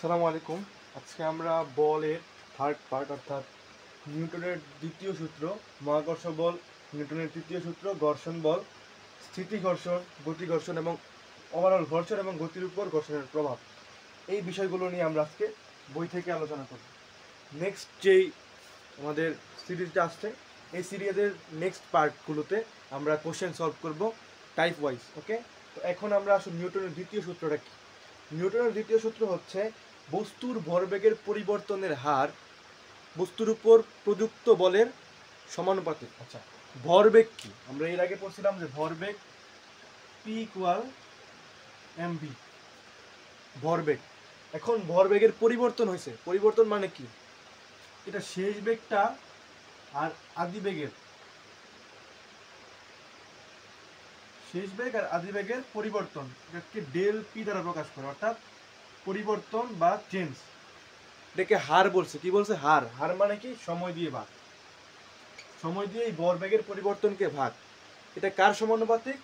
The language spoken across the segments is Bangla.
আসসালামু আলাইকুম। আজকে আমরা বলের থার্ড পার্ট অর্থাৎ নিউটনের দ্বিতীয় সূত্র মহাকর্ষ বল, নিউটনের তৃতীয় সূত্র ঘর্ষণ বল, স্থিতি ঘর্ষণ, গতি ঘর্ষণ এবং ওভারঅল ঘর্ষণ এবং গতির উপর ঘর্ষণের প্রভাব, এই বিষয়গুলো নিয়ে আমরা আজকে বই থেকে আলোচনা করব। নেক্সট যেই আমাদের সিরিজটা আসছে, এই সিরিজের নেক্সট পার্টগুলোতে আমরা কোশ্চেন সলভ করব টাইপ ওয়াইজ। ওকে, তো এখন আমরা আসলে নিউটনের দ্বিতীয় সূত্রটা কি? নিউটনের দ্বিতীয় সূত্র হচ্ছে বস্তুর ভরবেগের পরিবর্তনের হার বস্তুর উপর প্রযুক্ত বলের সমানুপাতিক। আচ্ছা, ভরবেগ কি? আমরা এর আগে পড়ছিলাম যে ভরবেগ পি ইকুয়াল এম ভি, ভরবেগ। এখন ভরবেগের পরিবর্তন হয়েছে, পরিবর্তন মানে কি? এটা শেষ বেগটা আর আদি বেগের, শেষ বেগ আর আদি বেগের পরিবর্তন, এটাকে ডেল পি দ্বারা প্রকাশ করে, অর্থাৎ পরিবর্তন বা চেঞ্জ। এটাকে হার বলছে। কি বলছে? হার। হার মানে কি? সময় দিয়ে ভাগ, সময় দিয়ে এই ভরবেগের পরিবর্তনকে ভাগ। এটা কার সমানুপাতিক?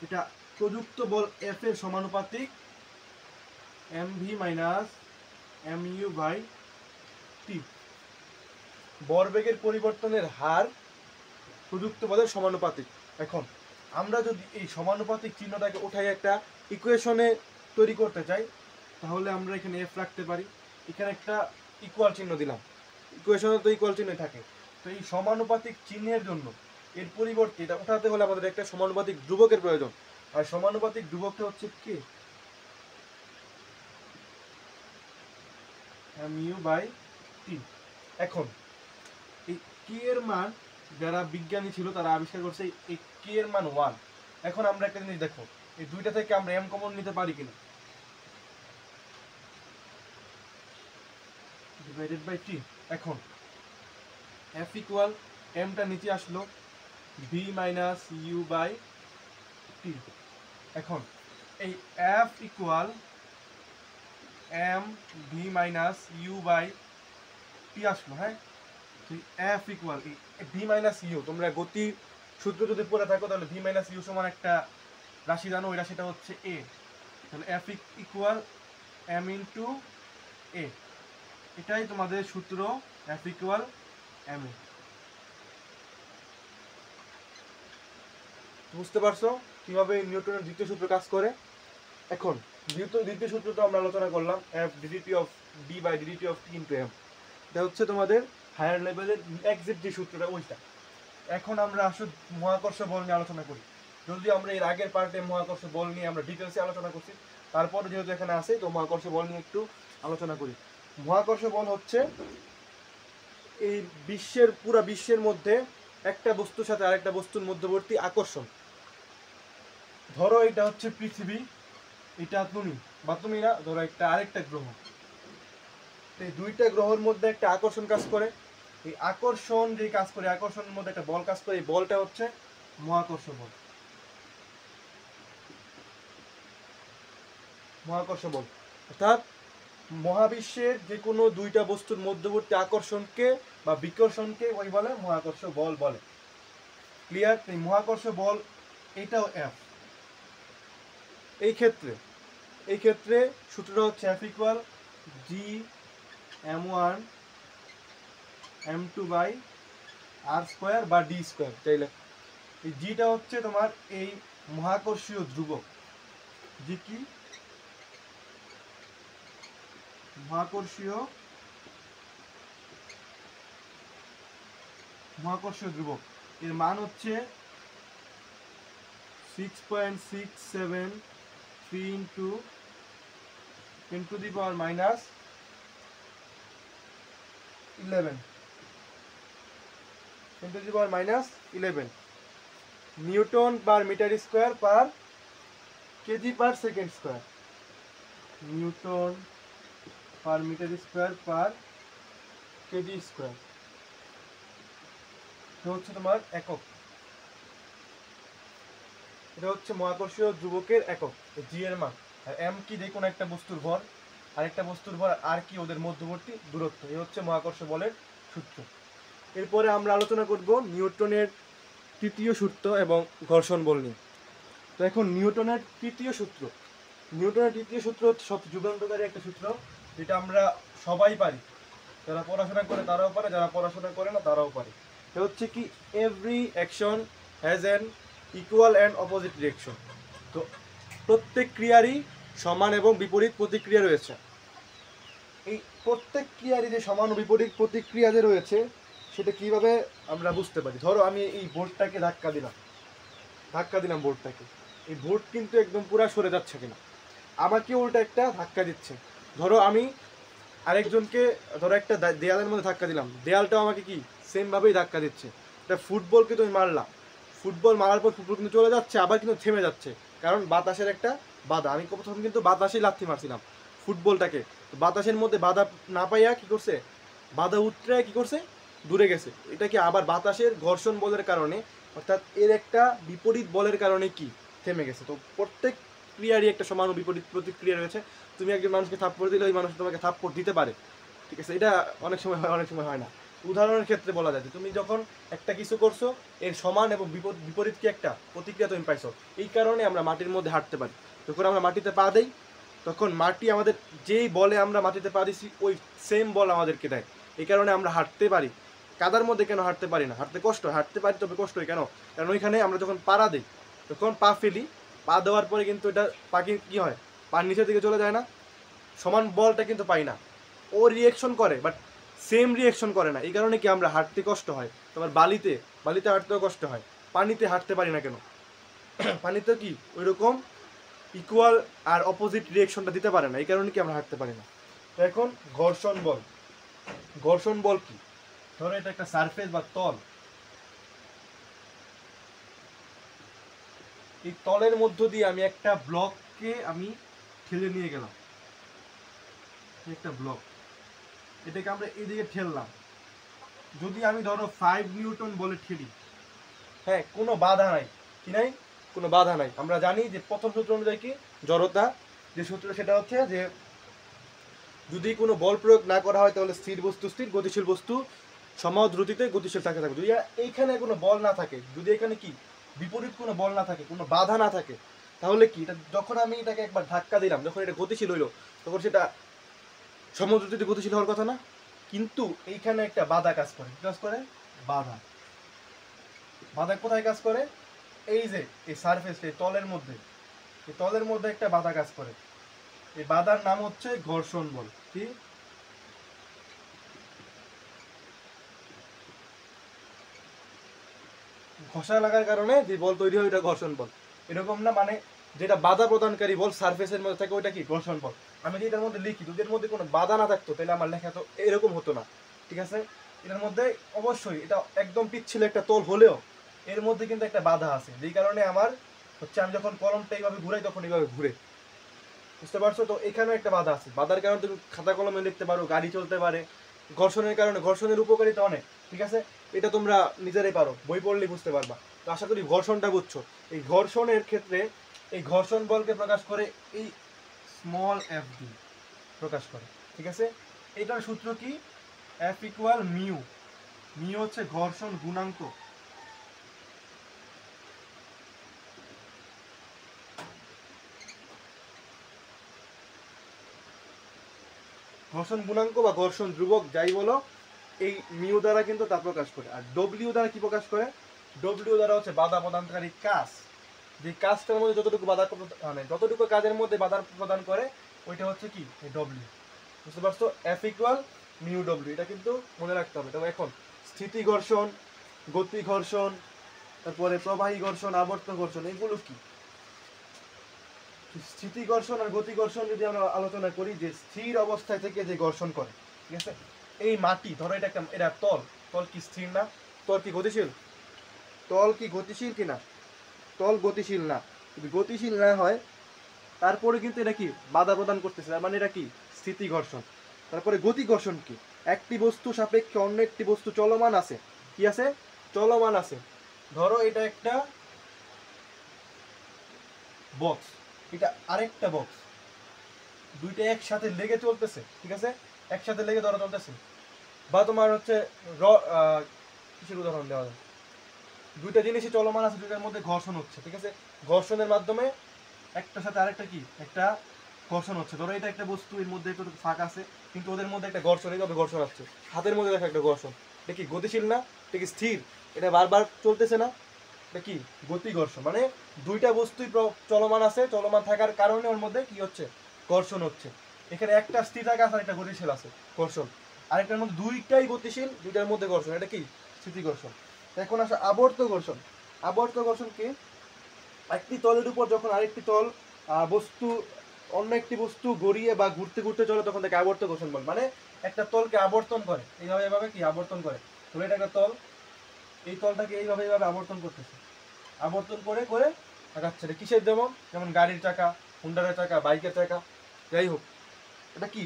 এটা প্রযুক্ত বল এফ এর সমানুপাতিক M V minus M U by T. ভরবেগের পরিবর্তনের হার প্রযুক্ত বলের সমানুপাতিক। এখন আমরা যদি এই সমানুপাতিক চিহ্নটাকে উঠাই একটা ইকুয়েশনে তৈরি করতে চাই, তাহলে আমরা এখানে এফ রাখতে পারি, এখানে একটা ইকুয়াল চিহ্ন দিলাম। ইকুয়েশনে তো ইকুয়াল চিহ্ন থাকে, তো এই সমানুপাতিক চিহ্নের জন্য এর পরিবর্তে এটা উঠাতে হলে আমাদের একটা সমানুপাতিক ধ্রুবকের প্রয়োজন। আর সমানুপাতিক ধ্রুবকটা হচ্ছে কি? Mu by T. এখন এই কে এর মান, যারা বিজ্ঞানী ছিল তারা আবিষ্কার করছে এই কে এর মান 1। এখন আমরা একটা জিনিস দেখো, এই দুইটা থেকে আমরা এম কমন নিতে পারি কিনা, ডিভাইডেড বাই টি। এখন এফ ইকুয়াল এমটা নিচে আসলো, V minus U by T. এখন এই F equal M V minus U by T আসলো। হ্যাঁ, F equal V minus U, তোমরা গতি সূত্র যদি পড়ে থাকো তাহলে ভি মাইনাস ইউ সমান একটা রাশি জানো, ওই রাশিটা হচ্ছে এ। তাহলে এফ ইকুয়াল এম ইন্টু এ, এটাই তোমাদের সূত্র, এফ ইকুয়াল এম এ। বুঝতে পারছো কিভাবে নিউটনের দ্বিতীয় সূত্র কাজ করে? এখন দ্বিতীয় সূত্র তো আমরা আলোচনা করলাম, F DDT of D by DDT of T into M. এটা হচ্ছে তোমাদের হায়ার লেভেলের এক্সাক্ট যে সূত্রটা ওইটা। এখন আমরা আসলে মহাকর্ষ বল নিয়ে আলোচনা করি। যদি আমরা এর আগের পার্টে মহাকর্ষ বল নিয়ে আমরা ডিটেলসে আলোচনা করছি, তারপরে যেহেতু এখানে আছে তো মহাকর্ষ বল নিয়ে একটু আলোচনা করি। মহাকর্ষ বল হচ্ছে এই পুরা বিশ্বের মধ্যে একটা বস্তুর সাথে আরেকটা বস্তুর মধ্যবর্তী আকর্ষণ। ধরো এটা হচ্ছে পৃথিবী, এটা তুমি বা তুমি না, ধরো একটা আরেকটা গ্রহ, এই দুইটা গ্রহের মধ্যে একটা আকর্ষণ কাজ করে। এই আকর্ষণ যে কাজ করে, আকর্ষণের মধ্যে একটা বল কাজ করে, এই বলটা হচ্ছে মহাকর্ষ বল। মহাকর্ষ বল অর্থাৎ মহাবিশ্বের যে কোনো দুইটা বস্তুর মধ্যবর্তী আকর্ষণকে বা বিকর্ষণকে ওই বলে মহাকর্ষ বল বলে। ক্লিয়ার? এই মহাকর্ষ বল এটাও এফ। এই ক্ষেত্রে সূত্রটা হচ্ছে F equal G M one M two by R square বা ডি স্কোয়ার চাইলে। এই জিটা হচ্ছে তোমার এই মহাকর্ষীয় ধ্রুবক। জি কি? মহাকর্ষীয় ধ্রুবক। এর মান হচ্ছে 6.673 into 10 to the power minus 11, 10 to the power minus 11 newton per metre square per KG per second square. Newton per metre square per KG square, এটা হচ্ছে তোমার একক। এটা হচ্ছে মহাকর্ষীয় ধ্রুবকের একক, জি এর মান। আর এম কি? যে কোনো একটা বস্তুর ভর, আরেকটা বস্তুর ভর আর কি ওদের মধ্যবর্তী দূরত্ব। এই হচ্ছে মহাকর্ষ বলের সূত্র। এরপরে আমরা আলোচনা করব নিউটনের তৃতীয় সূত্র এবং ঘর্ষণ বল নিয়ে। তো এখন নিউটনের তৃতীয় সূত্র হচ্ছে সবচেয়ে যুগান্তকারী একটা সূত্র। যেটা আমরা সবাই পারি, যারা পড়াশোনা করে তারাও পারে, যারা পড়াশোনা করে না তারাও পারে। এটা হচ্ছে কি every action has an equal and opposite reaction. তো প্রত্যেক ক্রিয়ারই সমান এবং বিপরীত প্রতিক্রিয়া রয়েছে। এই প্রত্যেক ক্রিয়ারই যে সমান ও বিপরীত প্রতিক্রিয়া যে রয়েছে সেটা কিভাবে আমরা বুঝতে পারি? ধরো আমি এই বোর্ডটাকে ধাক্কা দিলাম বোর্ডটাকে, এই বোর্ড কিন্তু একদম পুরা সরে যাচ্ছে কিনা, আমাকে উল্টা একটা ধাক্কা দিচ্ছে। ধরো আমি আরেকজনকে, ধরো একটা দেয়ালের মধ্যে ধাক্কা দিলাম, দেয়ালটাও আমাকে কি সেমভাবেই ধাক্কা দিচ্ছে। এটা ফুটবলকে তুমি মারলাম, ফুটবল মারার পর ফুটবল কিন্তু চলে যাচ্ছে, আবার কিন্তু থেমে যাচ্ছে, কারণ বাতাসের একটা বাধা। আমি প্রথম কিন্তু বাতাসেই লাথি মারছিলাম ফুটবলটাকে, বাতাসের মধ্যে বাধা না পাইয়া কি করছে, বাধা উতরে কি করছে, দূরে গেছে। এটা কি আবার বাতাসের ঘর্ষণ বলের কারণে, অর্থাৎ এর একটা বিপরীত বলের কারণে কি থেমে গেছে। তো প্রত্যেক ক্রিয়ারই একটা সমান ও বিপরীত প্রতিক্রিয়া রয়েছে। তুমি একজন মানুষকে থাপ্পড় দিলে ওই মানুষ তোমাকে থাপ্পড় দিতে পারে, ঠিক আছে? এটা অনেক সময় হয়, অনেক সময় হয় না। উদাহরণের ক্ষেত্রে বলা যায় যে তুমি যখন একটা কিছু করছো, এর সমান এবং বিপরীত কি একটা প্রতিক্রিয়া তুমি পাইছো। এই কারণে আমরা মাটির মধ্যে হাঁটতে পারি। যখন আমরা মাটিতে পা দেই তখন মাটি আমাদের যেই বলে আমরা মাটিতে পা দিছি ওই সেম বল আমাদেরকে দেয়। এই কারণে আমরা হাঁটতে পারি। কাদার মধ্যে কেন হাঁটতে পারি না? হাঁটতে কষ্ট, হাঁটতে পারি তবে কষ্ট হয় কেন? কারণ ওইখানে আমরা যখন পাড়া দিই, তখন পা ফেলি, পা দেওয়ার পরে কিন্তু এটা পাখি কি হয়, পার নিচের দিকে চলে যায় না, সমান বলটা কিন্তু পাই না। ও রিয়েকশন করে বাট সেম রিয়েকশন করে না। এই কারণে কি আমরা হাঁটতে কষ্ট হয়। তোমার বালিতে হাঁটতেও কষ্ট হয়, পানিতে হাঁটতে পারি না কেন? পানিতে কি ওই রকম ইকুয়াল আর অপোজিট রিয়েকশনটা দিতে পারে না, এই কারণে কি আমরা হাঁটতে পারি না। তো এখন ঘর্ষণ বল কি? ধরো এটা একটা সারফেস বা তল, এই তলের মধ্য দিয়ে আমি একটা ব্লককে আমি ঠেলে নিয়ে গেলাম, একটা ব্লক, এটাকে আমরা এদিকে ঠেললাম। যদি আমি ধরো 5 নিউটন বলে ঠেলি, হ্যাঁ, কোনো বাধা নাই, কি নাই, কোনো বাধা নাই। আমরা জানি যে প্রথম সূত্র অনুযায়ী কি, জড়তা যে সূত্র সেটা হচ্ছে যে যদি কোনো বল প্রয়োগ না করা হয় তাহলে স্থির বস্তু স্থির, গতিশীল বস্তু সমদ্রুতিতে গতিশীল থাকে থাকবে। যদি এইখানে কোনো বল না থাকে, যদি এখানে কি বিপরীত কোনো বল না থাকে, কোনো বাধা না থাকে, তাহলে কি এটা যখন আমি এটাকে একবার ধাক্কা দিলাম, যখন এটা গতিশীল হইলো, তখন সেটা সমদ্রুতিতে গতিশীল হওয়ার কথা না। কিন্তু এইখানে একটা বাধা কাজ করে, কি কাজ করে? বাধা। বাধা কোথায় কাজ করে? এই যে এই সারফেসটা, এই তলের মধ্যে একটা বাধা কাজ করে। এই বাধার নাম হচ্ছে ঘর্ষণ বল। কি? ঘষা লাগার কারণে যে বল তৈরি হয় ওটা ঘর্ষণ বল। এরকম না, মানে যেটা বাধা প্রদানকারী বল সারফেসের মধ্যে থাকে ওইটা কি ঘর্ষণ বল। আমি যদি এটার মধ্যে লিখি, যদি এর মধ্যে কোনো বাধা না থাকতো তাহলে আমার লেখা তো এরকম হতো না, ঠিক আছে? এটার মধ্যে অবশ্যই এটা একদম পিচ্ছিল একটা তল হলেও এর মধ্যে কিন্তু একটা বাধা আছে, যেই কারণে আমার হচ্ছে আমি যখন কলমটা এইভাবে ঘুরাই তখন এইভাবে ঘুরে, বুঝতে পারছো? তো এখানে একটা বাধা আছে, বাধার কারণে তুমি খাতা কলমে লিখতে পারো, গাড়ি চলতে পারে। ঘর্ষণের কারণে, ঘর্ষণের উপকারিতা অনেক, ঠিক আছে? এটা তোমরা নিজেরাই পারো, বই পড়লেই বুঝতে পারবা। তো আশা করি ঘর্ষণটা বুঝছো। এই ঘর্ষণের ক্ষেত্রে এই ঘর্ষণ বলকে প্রকাশ করে এই স্মল এফ ডি প্রকাশ করে, ঠিক আছে? এটার সূত্র কি? F equal mu. মিউ হচ্ছে ঘর্ষণ গুণাঙ্ক। ঘর্ষণ গুণাঙ্ক বা ঘর্ষণ ধ্রুবক যাই বলো, এই মিউ দ্বারা কিন্তু তা প্রকাশ করে। আর ডব্লিউ দ্বারা কি প্রকাশ করে? ডব্লিউ দ্বারা হচ্ছে বাধা প্রদানকারী কাজ। যে কাজটার মধ্যে যতটুকু বাধা মানে যতটুকু কাজের মধ্যে বাধা প্রদান করে ওইটা হচ্ছে কি এই ডব্লিউ। বুঝতে পারছো? এফ ইকুয়াল মিউ ডব্লিউ, এটা কিন্তু মনে রাখতে হবে। তবে এখন স্থিতি ঘর্ষণ, গতি ঘর্ষণ, তারপরে প্রবাহী ঘর্ষণ, আবর্ত ঘর্ষণ, এগুলো কি? স্থিতি ঘর্ষণ আর গতি ঘর্ষণ যদি আমরা আলোচনা করি, যে স্থির অবস্থায় থেকে যে ঘর্ষণ করে, ঠিক আছে? এই মাটি ধরো এটা একটা, এটা তল, তল কি স্থির না? তল কি গতিশীল? তল কি গতিশীল কিনা? তল গতিশীল না। যদি গতিশীল না হয় তারপরে কিন্তু এটা কি বাধা প্রদান করতেছে, তার মানে এটা কি স্থিতি ঘর্ষণ। তারপরে গতি ঘর্ষণ কি? একটি বস্তু সাপেক্ষে অন্য একটি বস্তু চলমান আছে, কি আছে? চলমান আছে। ধরো এটা একটা বক্স, এটা আরেকটা বক্স, দুইটা একসাথে লেগে চলতেছে, ঠিক আছে? একসাথে লেগে ধরো চলতেছে। বা তোমার হচ্ছে কিসের উদাহরণ দেওয়া যায়? দুইটা জিনিসই চলমান আছে, দুইটার মধ্যে ঘর্ষণ হচ্ছে, ঠিক আছে? ঘর্ষণের মাধ্যমে একটার সাথে আরেকটা কি একটা ঘর্ষণ হচ্ছে। ধরো এটা একটা বস্তু, এর মধ্যে একটু ফাঁক আছে, কিন্তু ওদের মধ্যে একটা ঘর্ষণ, এইভাবে ঘর্ষণ আসছে। হাতের মধ্যে দেখো একটা ঘর্ষণ, এটা কি গতিশীল না? এটা কি স্থির? এটা বারবার চলতেছে না? এটা কি গতি ঘর্ষণ, মানে দুইটা বস্তুই চলমান আছে, চলমান থাকার কারণে ওর মধ্যে কি হচ্ছে? ঘর্ষণ হচ্ছে। এখানে একটা স্থির থাকা আছে আর একটা গতিশীল আছে, ঘর্ষণ। আরেকটার মধ্যে দুইটাই গতিশীল, দুইটার মধ্যে ঘর্ষণ, এটা কি স্থিতি ঘর্ষণ। এখন আসে আবর্ত ঘর্ষণ। আবর্ত ঘর্ষণ কি? একটি তলের উপর যখন আরেকটি তল বস্তু অন্য একটি বস্তু গড়িয়ে বা ঘুরতে ঘুরতে চলে, তখন তাকে আবর্ত ঘর্ষণ বলে। মানে একটা তলকে আবর্তন করে, এইভাবে এইভাবে কি আবর্তন করে। ধরো এটা একটা তল, এই তলটাকে এইভাবে এইভাবে আবর্তন করতেছে, আবর্তন করে করে আগাচ্ছে। এটা কিসের? যেমন যেমন গাড়ির চাকা, হুন্ডারের চাকা, বাইকের চাকা, যাই হোক, এটা কি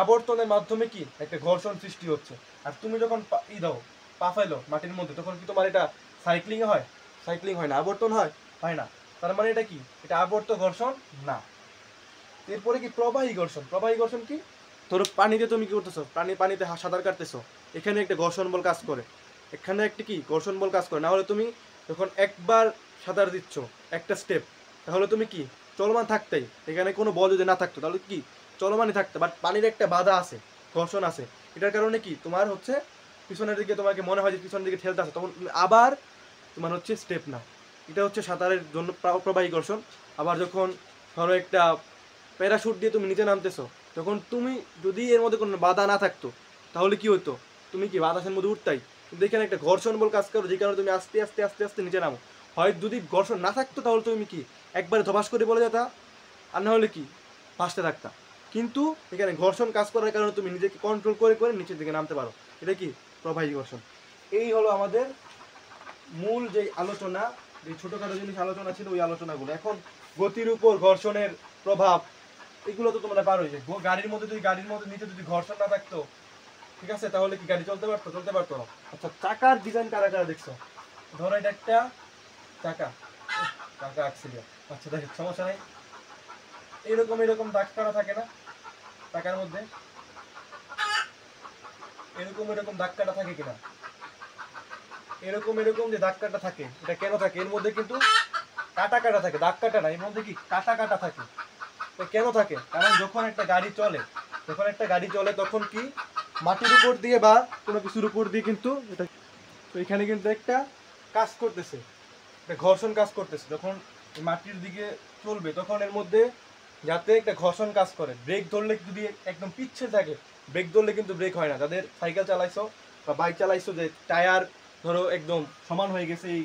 আবর্তনের মাধ্যমে কি একটা ঘর্ষণ সৃষ্টি হচ্ছে। আর তুমি যখন দাও, পা ফেলো মাটির মধ্যে, তখন কি তোমার এটা সাইক্লিং হয়? সাইক্লিং হয় না। আবর্তন হয়? হয় না। তার মানে এটা কি? এটা আবর্ত ঘর্ষণ না। এরপরে কি প্রবাহী ঘর্ষণ। প্রবাহী ঘর্ষণ কি? ধরো পানিতে তুমি কি করতেছো, পানিতে সাঁতার কাটতেছো, এখানে একটা ঘর্ষণ বল কাজ করে, এখানে একটা কি ঘর্ষণ বল কাজ করে। না হলে তুমি যখন একবার সাঁতার দিচ্ছ একটা স্টেপ, তাহলে তুমি কি চলমান থাকতেই, এখানে কোনো বল যদি না থাকতো তাহলে কি চলমানই থাকতে। বাট পানির একটা বাধা আছে, ঘর্ষণ আছে, এটার কারণে কি তোমার হচ্ছে পিছনের দিকে, তোমাকে মনে হয় যে পিছনের দিকে ঠেলতে আছে, তখন আবার তোমার হচ্ছে স্টেপ না। এটা হচ্ছে সাঁতারের জন্য প্রবাহী ঘর্ষণ। আবার যখন ধরো একটা প্যারাশুট দিয়ে তুমি নিচে নামতেছো, তখন তুমি যদি এর মধ্যে কোনো বাধা না থাকতো, তাহলে কি হতো? তুমি কি বাতাসের মধ্যে উঠতাই। কিন্তু এখানে একটা ঘর্ষণ বল কাজ করো, যে কারণে তুমি আস্তে আস্তে আস্তে আস্তে নিচে নামো। হয় যদি ঘর্ষণ না থাকতো, তাহলে তুমি কি একবারে ধপাস করে বলে যেতা, আর না হলে কি ভাসতে থাকতা। কিন্তু এখানে ঘর্ষণ কাজ করার কারণে তুমি নিজেকে কন্ট্রোল করে করে নিচের দিকে নামতে পারো। এটা কি প্রবাহী ঘর্ষণ। এই হলো আমাদের মূল যে আলোচনা, যে ছোটখাটো জিনিস আলোচনা ছিল, ওই আলোচনাগুলো। এখন গতির উপর ঘর্ষণের প্রভাব, এগুলো তো তোমরা পারোই। যে গাড়ির মধ্যে নিচে যদি ঘর্ষণ না থাকতো, ঠিক আছে, তাহলে কি গাড়ি চলতে পারতো? চলতে পারতো না। আচ্ছা, চাকার ডিজাইন কারা কারা দেখছো? ধরো এটা একটা চাকা, চাকা আঁকছিল। আচ্ছা দেখ, সমস্যা নেই। এরকম এরকম দাগ কাটা থাকে না চাকার মধ্যে? এরকম এরকম দাগ কাটা থাকে কিনা? এরকম এরকম যে দাগ কাটা থাকে, এটা কেন থাকে? এর মধ্যে কিন্তু কাটা কাটা থাকে, দাগ কাটা না, এর মধ্যে কি কাটা কাটা থাকে। কেন থাকে? কারণ যখন একটা গাড়ি চলে, তখন কি মাটির উপর দিয়ে বা কোনো কিছুর উপর দিয়ে কিন্তু এটা, তো এখানে কিন্তু একটা কাজ করতেছে, একটা ঘর্ষণ কাজ করতেছে। যখন মাটির দিকে চলবে, তখন এর মধ্যে যাতে একটা ঘর্ষণ কাজ করে। ব্রেক ধরলে যদি একদম পিচ্ছে থাকে, ব্রেক ধরলে কিন্তু ব্রেক হয় না। যাদের সাইকেল চালাইছো বা বাইক চালাইছো, যে টায়ার ধরো একদম সমান হয়ে গেছে এই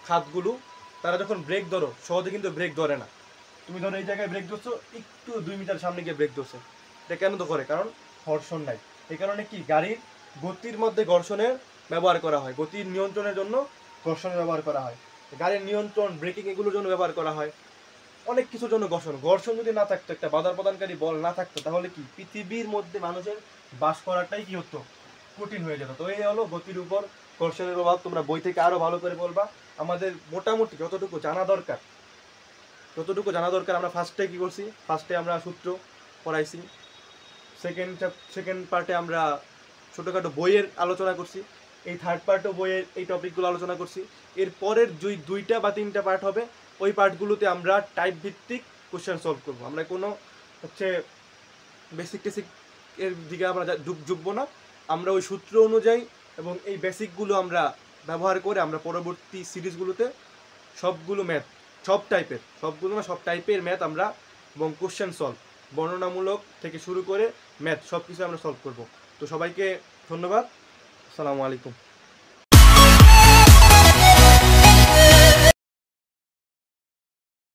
খাতগুলো, তারা যখন ব্রেক ধরো, সহজে কিন্তু ব্রেক ধরে না। তুমি ধরো এই জায়গায় ব্রেক ধরছো, একটু 2 মিটার সামনে গিয়ে ব্রেক ধরছে, এটা কেন তো করে? কারণ ঘর্ষণ নাই। এই কারণে কি গাড়ির গতির মধ্যে ঘর্ষণের ব্যবহার করা হয়, গতির নিয়ন্ত্রণের জন্য ঘর্ষণের ব্যবহার করা হয়, গাড়ির নিয়ন্ত্রণ, ব্রেকিং এগুলোর জন্য ব্যবহার করা হয়, অনেক কিছুর জন্য ঘর্ষণ। ঘর্ষণ যদি না থাকতো, একটা বাধা প্রদানকারী বল না থাকতো, তাহলে কি পৃথিবীর মধ্যে মানুষের বাস করাটাই কি হতো? কঠিন হয়ে যেত। তো এই হলো গতির উপর ঘর্ষণের প্রভাব। তোমরা বই থেকে আরো ভালো করে বলবা। আমাদের মোটামুটি যতটুকু জানা দরকার আমরা ফার্স্টে কি করছি? ফার্স্টে আমরা সূত্র পড়াইছি। সেকেন্ড পার্টে আমরা ছোটোখাটো বইয়ের আলোচনা করছি। এই থার্ড পার্টও বইয়ের এই টপিকগুলো আলোচনা করছি। এর পরের 2টা বা 3টা পার্ট হবে, ওই পার্টগুলোতে আমরা টাইপ ভিত্তিক কোশ্চেন সলভ করবো। আমরা কোনো হচ্ছে বেসিক টেসিক এর দিকে আমরা ঢুকবো না। আমরা ওই সূত্র অনুযায়ী এবং এই বেসিকগুলো আমরা ব্যবহার করে আমরা পরবর্তী সিরিজগুলোতে সবগুলো ম্যাথ, সব টাইপের ম্যাথ আমরা এবং কোশ্চেন সলভ, বর্ণনামূলক থেকে শুরু করে ম্যাথ, সব কিছু আমরা সলভ করব। তো সবাইকে ধন্যবাদ। আসসালামু আলাইকুম।